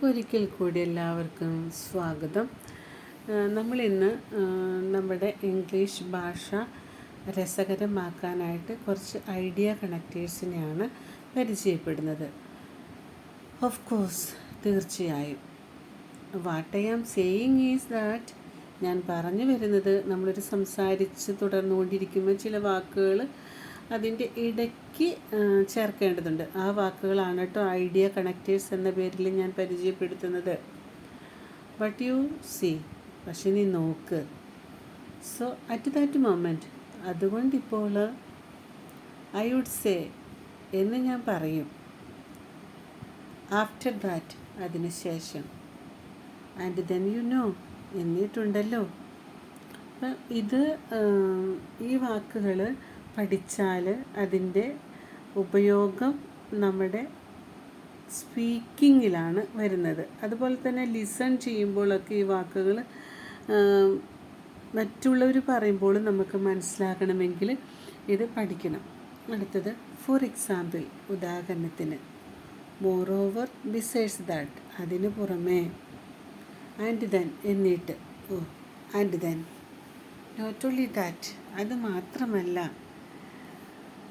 ഒരിക്കൽ കൂടി എല്ലാവർക്കും സ്വാഗതം. നമ്മളിന്ന് നമ്മുടെ ഇംഗ്ലീഷ് ഭാഷ രസകരമാക്കാനായിട്ട് കുറച്ച് ഐഡിയ കണക്റ്റേഴ്സിനെയാണ് പരിചയപ്പെടുന്നത്. ഓഫ് കോഴ്സ്, തീർച്ചയായും. What I am saying is that, ഞാൻ പറഞ്ഞു വരുന്നത് നമ്മളൊരു സംസാരിച്ച് തുടർന്നുകൊണ്ടിരിക്കുമ്പോൾ ചില വാക്കുകൾ അതിൻ്റെ ഇടയ്ക്ക് ചേർക്കേണ്ടതുണ്ട്. ആ വാക്കുകളാണ് കേട്ടോ ഐഡിയ കണക്റ്റേഴ്സ് എന്ന പേരിൽ ഞാൻ പരിചയപ്പെടുത്തുന്നത്. ബട്ട് യു സീ, പക്ഷെ നീ നോക്ക്. സോ അറ്റ് ദാറ്റ് മൊമെൻറ്റ്, അതുകൊണ്ടിപ്പോൾ ഐ വുഡ് സേ എന്ന് ഞാൻ പറയും. ആഫ്റ്റർ ദാറ്റ്, അതിന് ശേഷം. ആൻഡ് ദെൻ യു നോ, എന്നിട്ടുണ്ടല്ലോ. അപ്പം ഇത് ഈ വാക്കുകൾ പഠിച്ചാൽ അതിൻ്റെ ഉപയോഗം നമ്മുടെ സ്പീക്കിങ്ങിലാണ് വരുന്നത്. അതുപോലെ തന്നെ ലിസൺ ചെയ്യുമ്പോഴൊക്കെ ഈ വാക്കുകൾ മറ്റുള്ളവർ പറയുമ്പോൾ നമുക്ക് മനസ്സിലാകണമെങ്കിൽ ഇത് പഠിക്കണം. അടുത്തത്, ഫോർ എക്സാമ്പിൾ, ഉദാഹരണത്തിന്. മോർ ഓവർ, ബിസൈഡ്സ് ദാറ്റ്, അതിന് പുറമേ. ആൻഡ് ദെൻ, എന്നിട്ട്. And then. Not only that, അത് മാത്രമല്ല.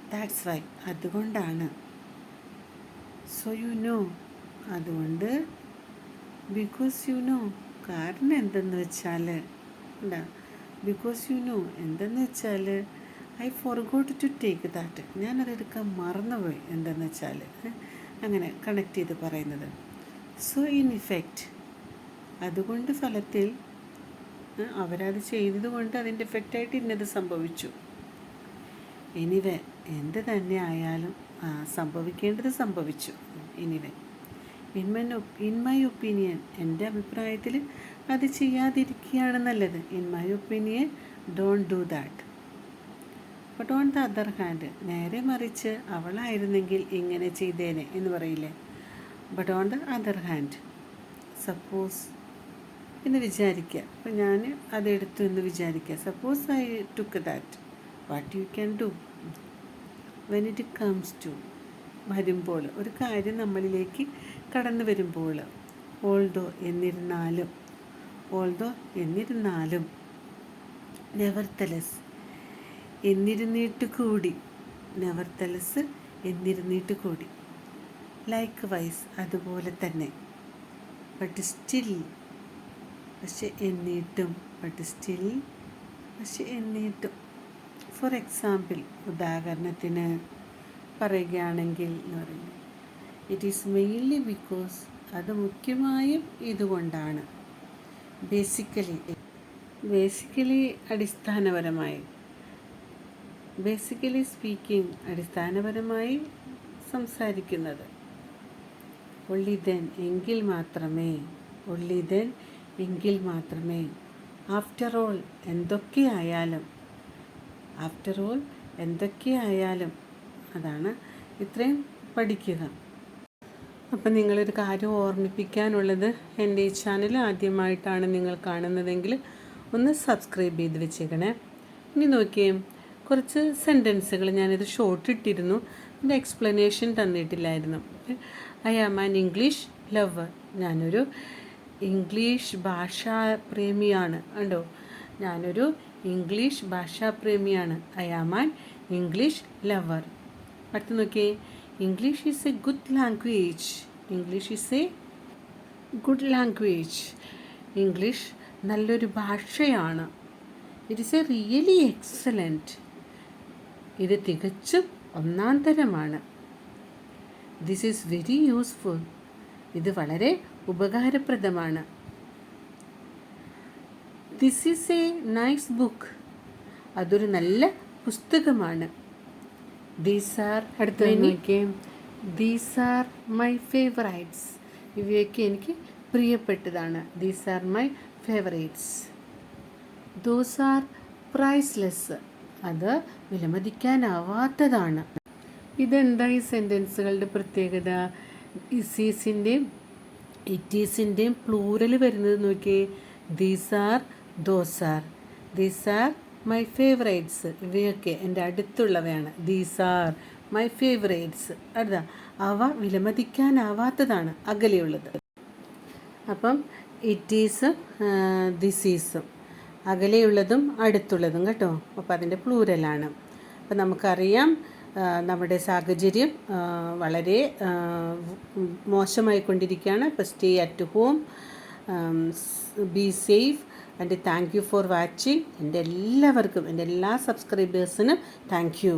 ദാറ്റ്സ് വൈ, അതുകൊണ്ടാണ്. സോ യു നോ, അതുകൊണ്ട്. ബിക്കോസ് യു നോ, കാരണം എന്തെന്ന് വെച്ചാൽ. എന്താ ബിക്കോസ് യു നോ, എന്തെന്ന് വെച്ചാൽ I forgot to take that, ഞാനതെടുക്കാൻ മറന്നുപോയി, എന്തെന്ന് വെച്ചാൽ. അങ്ങനെ കണക്ട് ചെയ്ത് പറയുന്നത്. സോ ഇൻ ഇഫക്റ്റ്, അതുകൊണ്ട് ഫലത്തിൽ അവരത് ചെയ്തതുകൊണ്ട് അതിൻ്റെ എഫക്റ്റായിട്ട് ഇന്നത് സംഭവിച്ചു. എനിവേ, എന്ത് തന്നെ ആയാലും സംഭവിക്കേണ്ടത് സംഭവിച്ചു. എനിവേ, ഇൻ മൈ ഒപ്പീനിയൻ, എൻ്റെ അഭിപ്രായത്തിൽ അത് ചെയ്യാതിരിക്കുകയാണ് നല്ലത്. In my opinion, don't do that. But on the other hand, നേരെ മറിച്ച് അവളായിരുന്നെങ്കിൽ ഇങ്ങനെ ചെയ്തേനെ എന്ന് പറയില്ലേ. But on the other hand, suppose എന്ന് വിചാരിക്കുക. അപ്പം ഞാൻ അതെടുത്തു എന്ന് വിചാരിക്കുക. Suppose I took that, what you can do when it comes to, വരുമ്പോൾ, ഒരു കാര്യം നമ്മളിലേക്ക് കടന്നു വരുമ്പോൾ. ഓൾദോ, എന്നിരുന്നാലും. ഓൾദോ, എന്നിരുന്നാലും. നെവർത്തലെസ്, എന്നിരുന്നിട്ട് കൂടി. നെവർത്തലെസ്, എന്നിരുന്നിട്ട് കൂടി. ലൈക്ക് വൈസ്, അതുപോലെ തന്നെ. ബട്ട് സ്റ്റിൽ, പക്ഷെ എന്നിട്ടും. ബട്ട് സ്റ്റിൽ, പക്ഷെ എന്നിട്ടും. ഫോർ എക്സാമ്പിൾ, ഉദാഹരണത്തിന് പറയുകയാണെങ്കിൽ എന്ന് പറയുന്നത്, ഇറ്റ് ഈസ് മെയിൻലി ബിക്കോസ്, അത് മുഖ്യമായും ഇതുകൊണ്ടാണ്. ബേസിക്കലി അടിസ്ഥാനപരമായി. ബേസിക്കലി സ്പീക്കിംഗ്, അടിസ്ഥാനപരമായി സംസാരിക്കുന്നത്. ഒൺലി ദെൻ, എങ്കിൽ മാത്രമേ. ഒൺലി ദെൻ, എങ്കിൽ മാത്രമേ. ആഫ്റ്റർ ഓൾ, എന്തൊക്കെയായാലും. ആഫ്റ്റർ ഓൾ, എന്തൊക്കെയായാലും. അതാണ് ഇത്രയും പഠിക്കുക. അപ്പം നിങ്ങളൊരു കാര്യം ഓർമ്മിപ്പിക്കാനുള്ളത്, എൻ്റെ ഈ ചാനൽ ആദ്യമായിട്ടാണ് നിങ്ങൾ കാണുന്നതെങ്കിൽ ഒന്ന് സബ്സ്ക്രൈബ് ചെയ്ത് വെച്ചേക്കണേ. ഇനി നോക്കിയേ, കുറച്ച് സെൻറ്റൻസുകൾ ഞാനിത് ഷോർട്ട് ഇട്ടിരുന്നു, എൻ്റെ എക്സ്പ്ലനേഷൻ തന്നിട്ടില്ലായിരുന്നു. I am an English lover, ഞാനൊരു ഇംഗ്ലീഷ് ഭാഷാപ്രേമിയാണ്. കണ്ടോ, ഞാനൊരു ഇംഗ്ലീഷ് ഭാഷാപ്രേമിയാണ്. I am an English lover. അടുത്ത് നോക്കിയേ, English is a good language. English is a good language. English നല്ലൊരു ഭാഷയാണ്. It is a really excellent. ഇത് തികച്ചും ഒന്നാം തരമാണ്. This is very useful. ഇത് വളരെ ഉപകാരപ്രദമാണ്. This is a nice book. അതൊരു നല്ല പുസ്തകമാണ്. ദീസ് ആർ, അടുത്ത നോക്കിയേ, ദീസ് ആർ മൈ ഫേവറൈറ്റ്സ്. ഇവയൊക്കെ എനിക്ക് പ്രിയപ്പെട്ടതാണ്. These are my favourites. Those are priceless. അത് വിലമതിക്കാനാവാത്തതാണ്. ഇതെന്താ ഈ സെൻറ്റൻസുകളുടെ പ്രത്യേകത? ഇസീസിൻ്റെയും ഇറ്റീസിൻ്റെയും പ്ലൂറൽ വരുന്നത് നോക്കിയേ. These are, those are. These are my favourites. ഇവയൊക്കെ എൻ്റെ അടുത്തുള്ളവയാണ്. These are my favourites. അടുത്ത, അവ വിലമതിക്കാനാവാത്തതാണ്, അകലെയുള്ളത്. അപ്പം ഇറ്റ് ഈസ്, ദിസ് ഈസ്, അകലെയുള്ളതും അടുത്തുള്ളതും കേട്ടോ. അപ്പോൾ അതിൻ്റെ പ്ലൂരലാണ്. അപ്പം നമുക്കറിയാം നമ്മുടെ സാഹചര്യം വളരെ മോശമായിക്കൊണ്ടിരിക്കുകയാണ്. അപ്പോൾ stay at home, be safe and thank you for watching. എൻ്റെ എല്ലാവർക്കും, എൻ്റെ എല്ലാ സബ്സ്ക്രൈബേഴ്സിനും താങ്ക് യു.